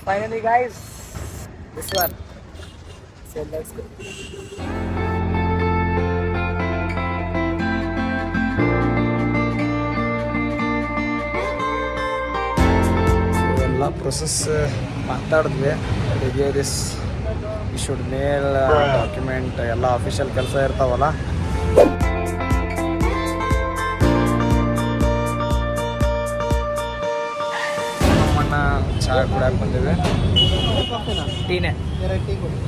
Finally, guys, this one. So let's go. ಎಲ್ಲ process ಮಾತಾಡಿದ್ವಿ. Degrees issued ಮೇಲ್ document ಎಲ್ಲ official ಕೆಲಸ ಇರ್ತಾವಲ್ಲ. ನಮ್ಮನ್ನ ಚಹಾ ಕುಡಿಯಕ್ಕೆ ಬಂದಿವೆ. ಟೀನೇ ಟೀ ಕೊಡಿ.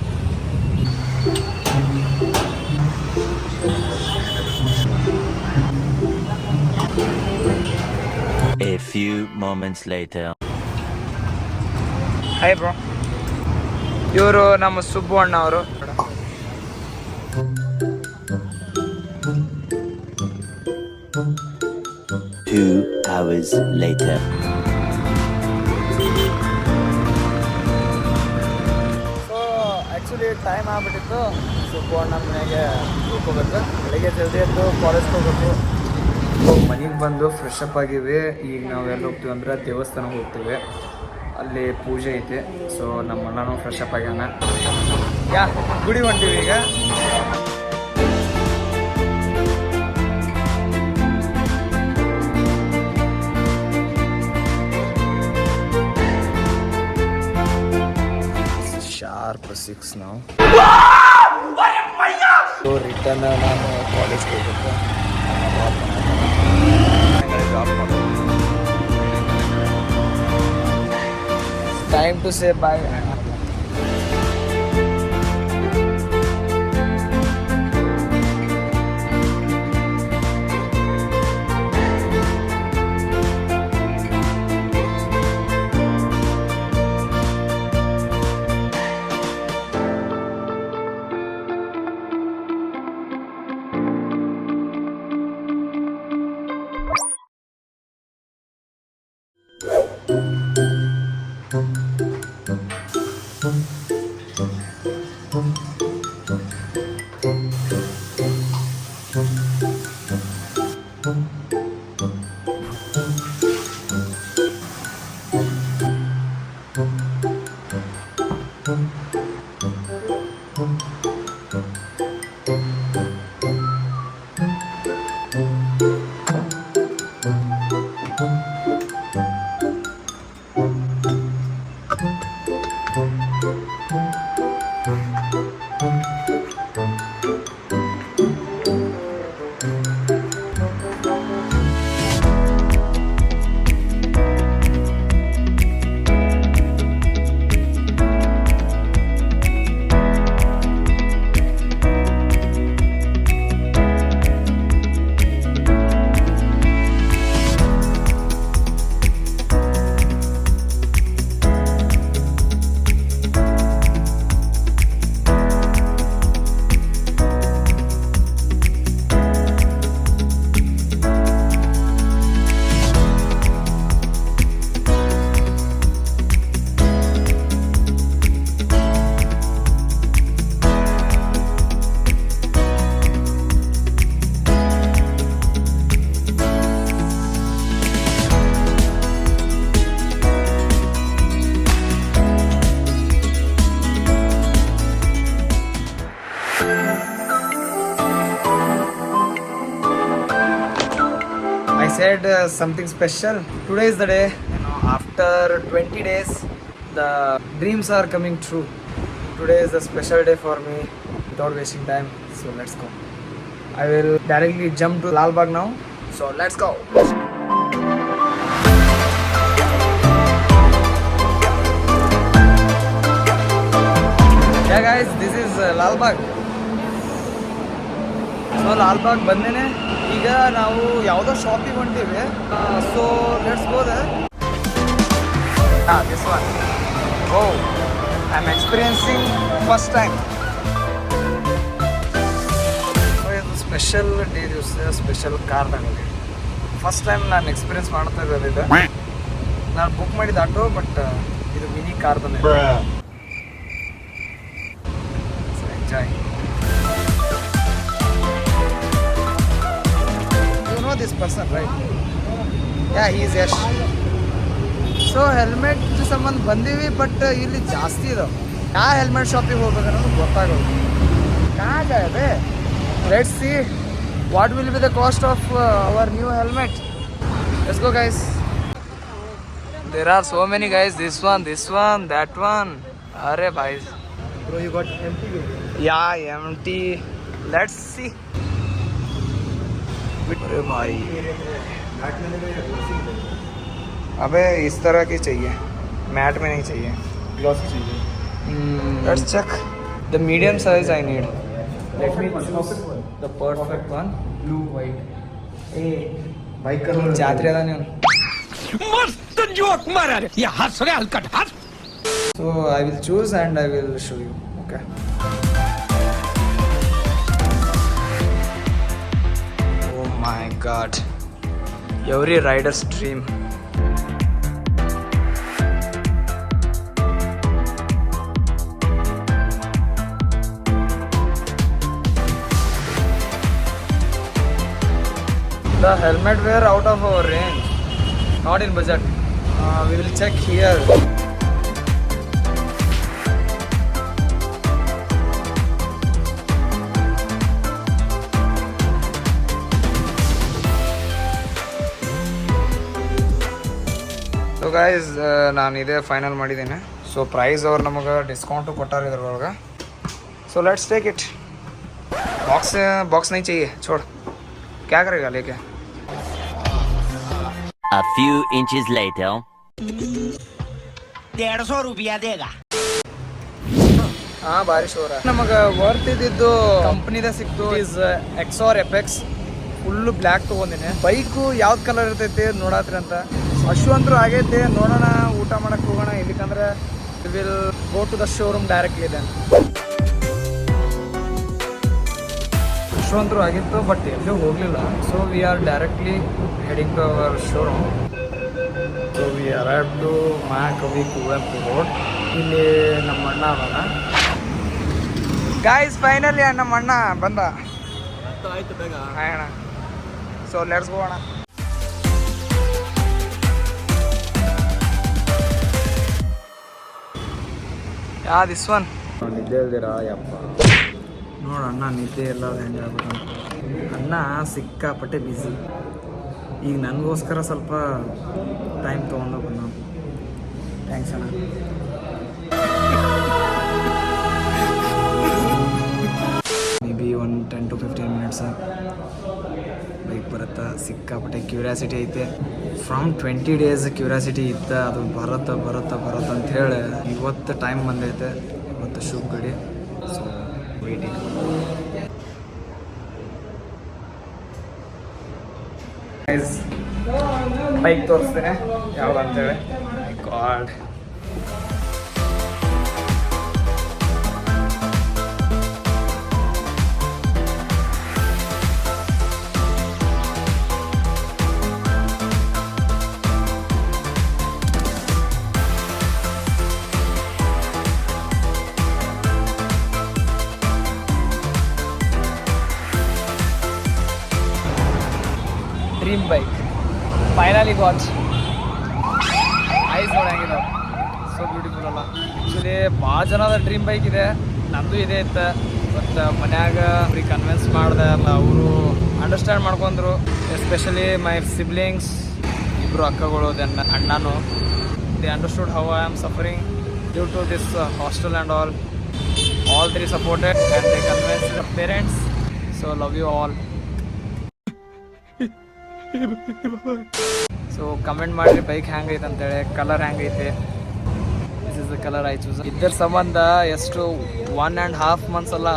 A few moments later. Hi bro, ಇವರು ನಮ್ಮ ಸುಬ್ಬು ಅಣ್ಣ ಅವರು. Two hours later. So actually time ಆಗ್ಬಿಟ್ಟಿತ್ತು. ಸುಬ್ಬು ಅಣ್ಣ ಮನೆಗೆ ಹೋಗ್ಬೇಕು. ಬೆಳಿಗ್ಗೆ ಜಲ್ದಿ ಎದ್ದು ಕಾಲೇಜ್ಗೆ ಹೋಗ್ಬೇಕು. ಮನೆಗೆ ಬಂದು ಫ್ರೆಶ್ ಅಪ್ ಆಗಿವಿ. ಈಗ ನಾವು ಎಲ್ಲಿ ಹೋಗ್ತೀವಿ ಅಂದ್ರೆ ದೇವಸ್ಥಾನಕ್ಕೆ ಹೋಗ್ತೀವಿ. ಅಲ್ಲಿ ಪೂಜೆ ಐತೆ. ಸೊ ನಮ್ಮ ಅಣ್ಣನೂ ಫ್ರೆಶ್ ಅಪ್ ಆಗ್ಯಾನ. ಗುಡಿ ಹೊಂಟೀವಿ ಈಗ. ಶಾರ್ಪ್ 6 ನಾವು. ಸೊ ರಿಟರ್ನ್ ನಾನು ಕಾಲೇಜ್ಗೆ ಹೋಗ್ಬೇಕು. Time to say bye. I said something special. Today is the day. After 20 days, the dreams are coming true. Today is a special day for me. Without wasting time, so let's go. I will directly jump to Lal Bagh now. So let's go. Yeah guys, this is Lal Bagh. So Lal Bagh ಬಂದೇನೆ. ಈಗ ನಾವು ಯಾವುದೋ ಶಾಪಿಗೆ ಹೊಂಟೀವಿ. So let's go there. This one. Oh, I am experiencing first time. ಇದು special day ದಿವಸ special car ತಗೊಂಡಿದ್ದೆ. First time ನಾನು ಎಕ್ಸ್ಪೀರಿಯನ್ಸ್ ಮಾಡ್ತಾ ಇರೋದು ಇದು. ನಾನು ಬುಕ್ ಮಾಡಿದ ಆಟೋ, ಬಟ್ ಇದು ಮಿನಿ ಕಾರ್ ಬಂದಿದೆ. So enjoy. This person, right? Yeah, he is Yash. So helmet ಸಂಬಂಧ ಬಂದೀವಿ, ಬಟ್ ಇಲ್ಲಿ ಜಾಸ್ತಿ ಇದಾವೆ. ಯಾವ ಹೆಲ್ಮೆಟ್ ಶಾಪಿಗೆ ಹೋಗ್ಬೇಕು ಅನ್ನೋದು ಗೊತ್ತಾಗೋದು. ಕಾಗದೆ let's see what will be the cost of our new helmet. Let's go guys. There are so many guys. This one, that one. Arey bhai. Bro, you got empty wheel. Yeah, empty. Let's see. अरे भाई, अबे इस तरह की चाहिए, mat में नहीं चाहिए. Glossy चाहिए. Let's check. The medium size I need. Let me Perfect choose one. the perfect one. Blue, white. Hey, Bike color. ಜಾತ್ರೆ ಅದ ನೀವು. मस्त जोक मारा रे ये हंस रे हलकट हंस. So I will choose and I will show you. Okay. Oh my God. Every rider's dream. The helmet were out of our range. Not in budget. We will check here. So guys ನಾನು ಇದೇ final ಮಾಡಿದ್ದೇನೆ. So price ಅವ್ರು ನಮಗೆ discount ಕೊಟ್ಟಾರ ಇದ್ರೊಳಗೆ. So let's take it. Box नहीं चाहिए, छोड़. क्या करेगा लेके? A few inches later. 150 रुपया देगा. ಹಾಂ ಬಾರಿಶ್ ಅವರ ನಮಗೆ ವರ್ತ್ ಇದ್ದಿದ್ದು ಕಂಪ್ನಿದ ಸಿಕ್ತು. ಇಸ್ ಎಕ್ಸಾರ್ ಎಪೆಕ್ಸ್ ಫುಲ್ಲು ಬ್ಲ್ಯಾಕ್ ತೊಗೊಂಡಿನಿ. ಬೈಕು ಯಾವ್ದು ಕಲರ್ ಇರ್ತೈತಿ ನೋಡತ್ರಿ ಅಂತ. ಅಶ್ವಂತರು ಆಗೈತೆ. ನೋಡೋಣ, ಊಟ ಮಾಡಕ್ಕೆ ಹೋಗೋಣ. ಇಲ್ಲಿಕಂದ್ರೆ will go to the showroom directly ಇದೆ. ಅಶ್ವಂತರು ಆಗಿತ್ತು, ಬಟ್ ಎಲ್ಲೂ ಹೋಗಲಿಲ್ಲ. So we are directly heading to our showroom. So we arrive to Mahakavi Kuvempu road. ಇಲ್ಲಿ ನಮ್ಮ ಅಣ್ಣ ಅವನ. ಗಾಯ್ಸ್ ಫೈನಲಿ ನಮ್ಮ ಅಣ್ಣ ಬಂದ. ಆಯ್ತು ಬೇಗ. ಹಾಯ್ ಅಣ್ಣ. ಸೊ ಲೆಟ್ಸ್ ಗೋ ಅಣ್ಣ. Yeah this one. ನಿದ್ದೆ ಇಲ್ದಿರಾ ಯಪ್ಪ. ನೋಡಣ್ಣ ನಿದ್ದೆ ಎಲ್ಲ ಹೆಂಗೆ ಆಗ್ಬೇಕಂತ. ಅಣ್ಣ ಸಿಕ್ಕಾಪಟ್ಟೆ ಬ್ಯುಸಿ. ಈಗ ನನಗೋಸ್ಕರ ಸ್ವಲ್ಪ ಟೈಮ್ ತೊಗೊಂಡು ಬಂದ. ಥ್ಯಾಂಕ್ಸ್ ಅಣ್ಣ. May be 10 to 15 minutes bike ಬರುತ್ತಾ. ಸಿಕ್ಕಾಪಟ್ಟೆ ಕ್ಯೂರಿಯಾಸಿಟಿ ಐತೆ. ಫ್ರಮ್ 20 days ಕ್ಯೂರಿಯಾಸಿಟಿ ಇತ್ತ, ಅದು ಬರುತ್ತಾ ಅಂಥೇಳಿ ಇವತ್ತು ಟೈಮ್ ಬಂದೈತೆ. ಇವತ್ತು ಶುಭ ಗಡಿ. So waiting. ಬೈಕ್ ತೋರಿಸ್ತೇನೆ ಯಾವ್ದು ಅಂತೇಳಿ. God, dream bike finally got. Eyes ನೋಡಂಗಿದಾವೆ. ಸೊ ಬ್ಯೂಟಿಫುಲ್ ಅಲ್ಲ. ಆ್ಯಕ್ಚುಲಿ ಭಾಳ ಜನದ ಡ್ರೀಮ್ ಬೈಕ್ ಇದೆ. ನಂದು ಇದೆ ಇತ್ತು. ಬಟ್ ಮನ್ಯಾಗ ಅವ್ರಿಗೆ ಕನ್ವಿನ್ಸ್ ಮಾಡಿದೆ. ಅವರು ಅಂಡರ್ಸ್ಟ್ಯಾಂಡ್ ಮಾಡ್ಕೊಂಡ್ರು. ಎಸ್ಪೆಷಲಿ ಮೈ ಸಿಬ್ಲಿಂಗ್ಸ್, ಇಬ್ಬರು ಅಕ್ಕಗಳು, ದೆನ್ ಅಣ್ಣನು. They understood how I am suffering due to this hostel and all three supported and they convince the parents. So love you all. So comment ಮಾಡಿರಿ bike ಹೆಂಗೈತೆ ಅಂತೇಳಿ, colour ಹೆಂಗೈತೆ. This is the colour I choose. ಇದ್ರ ಸಂಬಂಧ ಎಷ್ಟು 1.5 months ಅಲ್ಲ,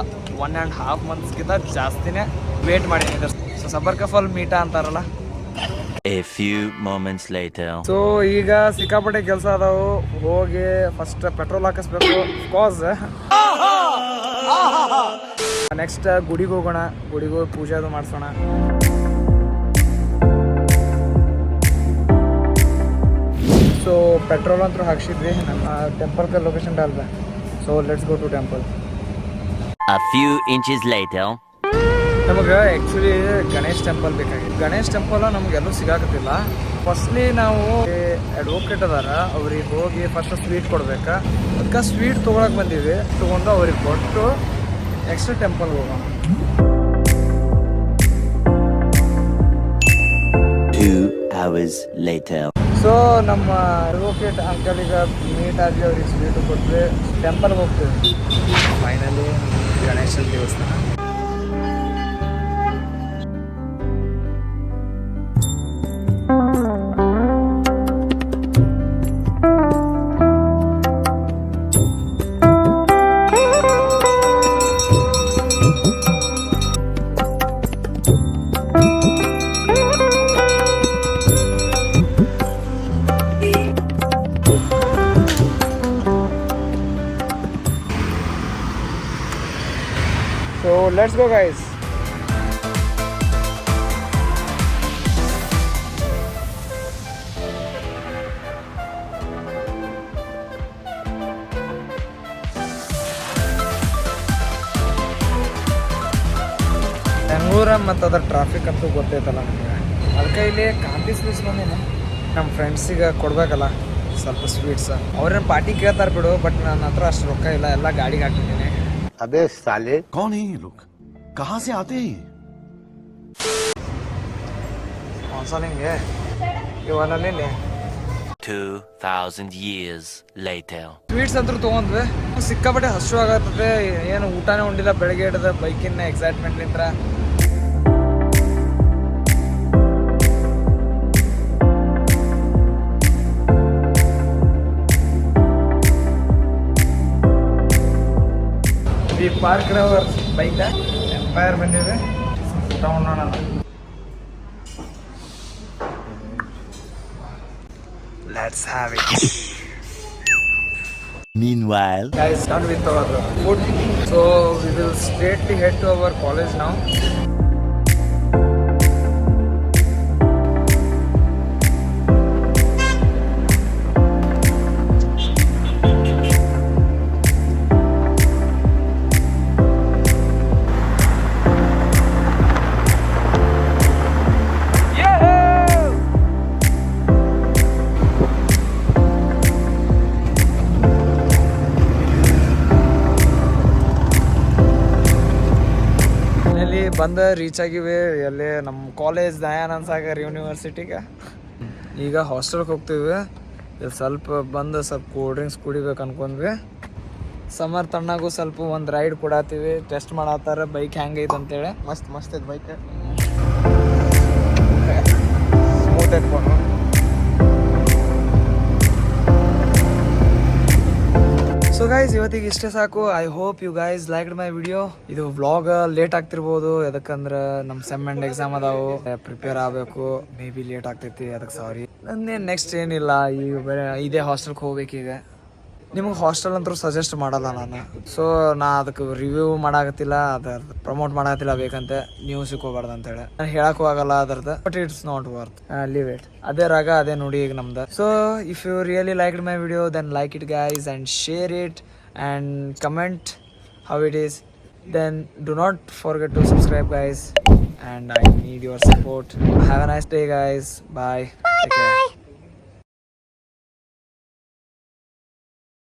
1.5 monthsಗಿಂತ ಜಾಸ್ತಿನೇ wait ಮಾಡೀನಿ ಇದ್ರ. ಸೊ ಸಬರ್ ಕಫಲ್ ಮೀಟ ಅಂತಾರಲ್ಲ. A few moments later. So ಈಗ ಸಿಕ್ಕಾಪಟ್ಟೆ ಕೆಲಸ ಅದಾವು. ಹೋಗಿ ಫಸ್ಟ್ ಪೆಟ್ರೋಲ್ ಹಾಕಿಸ್ಬೇಕು. ಕಾಸ್ ನೆಕ್ಸ್ಟ್ ಗುಡಿಗೆ ಹೋಗೋಣ. ಗುಡಿಗೆ ಹೋಗಿ ಪೂಜೆ ಅದು ಮಾಡಿಸೋಣ. ಸೊ ಪೆಟ್ರೋಲ್ ಅಂತೂ ಹಾಕ್ಸಿದ್ವಿ. ನಮ್ಮ ಟೆಂಪಲ್ का ಲೊಕೇಶನ್ डाल. So let's go to temple. A few inches later. ನಮಗೆ ಆ್ಯಕ್ಚುಲಿ ಗಣೇಶ್ ಟೆಂಪಲ್ ಬೇಕಾಗಿತ್ತು. ಗಣೇಶ್ ಟೆಂಪಲ್ ನಮಗೆಲ್ಲೂ ಸಿಗಾಕತ್ತಿಲ್ಲ. ಫಸ್ಟ್ಲಿ ನಾವು ಅಡ್ವೊಕೇಟ್ ಅದಾರ, ಅವ್ರಿಗೆ ಹೋಗಿ ಫಸ್ಟ್ ಸ್ವೀಟ್ ಕೊಡ್ಬೇಕಾ. ಅದಕ್ಕೆ ಸ್ವೀಟ್ ತೊಗೊಳಕ್ಕೆ ಬಂದೀವಿ. ತೊಗೊಂಡು ಅವ್ರಿಗೆ ಕೊಟ್ಟು ನೆಕ್ಸ್ಟ್ ಟೆಂಪಲ್ಗೆ ಹೋಗೋಣ. 2 hours later. ಸೊ ನಮ್ಮ ಅಡ್ವೊಕೇಟ್ ಅಂಕಲಿಗೆ ಮೀಟ್ ಆಗಿ ಅವ್ರಿಗೆ ಸ್ವೀಟ್ ಕೊಟ್ಟರೆ ಟೆಂಪಲ್ಗೆ ಹೋಗ್ತೀವಿ. ಫೈನಲಿ ಗಣೇಶನ ದೇವಸ್ಥಾನ. So let's go guys. ಬೆಂಗಳೂರ ಮತ್ತು ಅದರ ಟ್ರಾಫಿಕ್ ಅಂತೂ ಗೊತ್ತೈತಲ್ಲ ನಮಗೆ. ಅದಕ್ಕೆ ಇಲ್ಲಿ ಕಾಂತಿ ಸ್ವೀಟ್ಸ್ ಬಂದಿನಿ. ನಮ್ಮ ಫ್ರೆಂಡ್ಸಿಗೆ ಕೊಡ್ಬೇಕಲ್ಲ ಸ್ವಲ್ಪ ಸ್ವೀಟ್ಸ್. ಅವ್ರೇನು ಪಾರ್ಟಿ ಕೇಳ್ತಾರೆ ಬಿಡು, ಬಟ್ ನನ್ನ ಹತ್ರ ಅಷ್ಟು ರೊಕ್ಕ ಇಲ್ಲ, ಎಲ್ಲ ಗಾಡಿಗೆ ಹಾಕ್ತಿದ್ದೀನಿ. अबे साले कौन है ये लोग, कहाँ से आते हैं ये? ಒಂದ್ಸಲ ಹಿಂಗೆ ಇವನಲ್ಲಿ 2000 years later. ಸ್ವೀಟ್ಸ್ ಅಂತೂ ತೊಗೊಂಡ್ವಿ. ಸಿಕ್ಕಾಪಟ್ಟೆ ಹಸು ಆಗತ್ತದೆ. ಏನು ಊಟನೇ ಉಂಡಿಲ್ಲ ಬೆಳಗ್ಗೆ ಹಿಡಿದ ಬೈಕಿನ ಎಕ್ಸೈಟ್ಮೆಂಟ್ಲಿಂದ. ಈ ಪಾರ್ಕ್ ಬೈಕ್ ಎಂಪೈರ್ ಬಂದಿದೆ. ಊಟ ಮಾಡೋಣ. Let's have it. Meanwhile, Guys, done with our food. So we will straightly head to our college now. ಬಂದು ರೀಚ್ ಆಗಿವೆ ಎಲ್ಲಿ ನಮ್ಮ ಕಾಲೇಜ್ ದಯಾನಂದ ಸಾಗರ್ ಯೂನಿವರ್ಸಿಟಿಗೆ. ಈಗ ಹಾಸ್ಟೆಲ್ಗೆ ಹೋಗ್ತೀವಿ. ಇಲ್ಲಿ ಸ್ವಲ್ಪ ಬಂದು ಸ್ವಲ್ಪ ಕೂಲ್ ಡ್ರಿಂಕ್ಸ್ ಕುಡಿಬೇಕು ಅನ್ಕೊಂಡ್ವಿ. ಸಮರ್ ತಣ್ಣಾಗೂ ಸ್ವಲ್ಪ ಒಂದು ರೈಡ್ ಕೊಡತ್ತೀವಿ. ಟೆಸ್ಟ್ ಮಾಡತ್ತಾರ ಬೈಕ್ ಹೆಂಗೈತೆ ಅಂತೇಳಿ. ಮಸ್ತ್ ಮಸ್ತ್ ಐತೆ ಬೈಕ್. ಸ್ಮೂತ್ ಐತ್ಕೊಂಡು. ಸೊ ಗೈಸ್ ಇವತ್ತಿಗೆ ಇಷ್ಟೇ ಸಾಕು. I hope you guys liked my video. ಇದು ವ್ಲಾಗ್ ಲೇಟ್ ಆಗ್ತಿರ್ಬೋದು, ಯಾಕಂದ್ರೆ ನಮ್ಮ ಸೆಮ್ ಅಂಡ್ ಎಕ್ಸಾಮ್ ಅದಾವು, ಪ್ರಿಪೇರ್ ಆಗಬೇಕು. ಮೇ ಬಿ ಲೇಟ್ ಆಗ್ತೈತಿ, ಅದಕ್ಕೆ ಸಾರಿ. ನಂದೇನು ನೆಕ್ಸ್ಟ್ ಏನಿಲ್ಲ, ಈಗ ಬೇರೆ ಇದೇ ಹಾಸ್ಟೆಲ್ಗೆ ಹೋಗ್ಬೇಕೀಗ. ನಿಮಗೆ ಹಾಸ್ಟೆಲ್ ಅಂತೂ ಸಜೆಸ್ಟ್ ಮಾಡಲ್ಲ ನಾನು. ಸೊ ನಾ ಅದಕ್ಕೆ ರಿವ್ಯೂ ಮಾಡಾಕತ್ತಿಲ್ಲ, ಅದ್ರ ಪ್ರಮೋಟ್ ಮಾಡಾಕತ್ತಿಲ್ಲ ಬೇಕಂತೆ, ನೀವು ಸಿಕ್ಕೋಬಾರ್ದು ಅಂತೇಳಿ. ನಾನು ಹೇಳಕ್ಕೂ ಆಗಲ್ಲ ಅದರದ್ದು, but it's not worth. Leave it. ಅದೇ ರಾಗ ಅದೇ ನೋಡಿ ಈಗ ನಮ್ದು. So if you really liked my video then like it guys and share it and comment how it is. Then do not forget to subscribe guys, and I need your support. Have a nice day guys. Bye. Take care.